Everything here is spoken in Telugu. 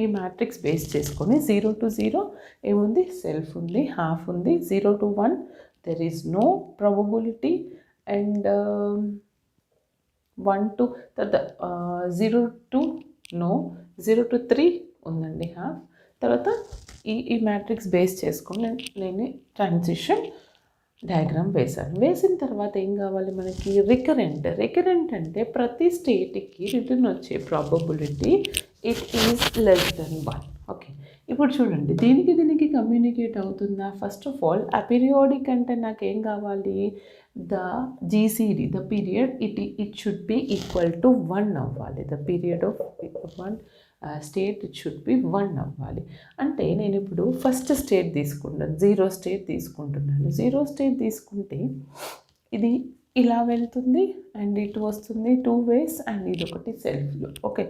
ఈ మ్యాట్రిక్స్ బేస్ చేసుకొని 0 to 0 ఏముంది, సెల్ఫ్ ఉంది, హాఫ్ ఉంది. 0 to 1 there is no probability, and 1 to తర్వాత 0 to నో, 0 to 3 ఉందండి హాఫ్. తర్వాత ఈ మ్యాట్రిక్స్ బేస్ చేసుకొని నేను ట్రాన్సిషన్ డయాగ్రామ్ వేసిన తర్వాత ఏం కావాలి మనకి, రికరెంట్ అంటే ప్రతి స్టేట్కి రిటర్న్ వచ్చే probability it is less than 1. Okay, ఇప్పుడు చూడండి దీనికి కమ్యూనికేట్ అవుతుందా. ఫస్ట్ ఆఫ్ ఆల్ అపీరియాడిక్ అంటే నాకు ఏం కావాలి, the GCD the period it should be equal to 1 అవ్వాలి. The period of 1 state it should be 1 అవ్వాలి. అంటే నేను ఇప్పుడు ఫస్ట్ స్టేట్ తీసుకుంటాను, 0 స్టేట్ తీసుకుంటున్నాను. 0 స్టేట్ తీసుకుంటే ఇది ఇలా వెళ్తుంది అండ్ ఇటు వస్తుంది 2 ways, అండ్ ఇది ఒకటి సెల్ఫ్లో. ఓకే,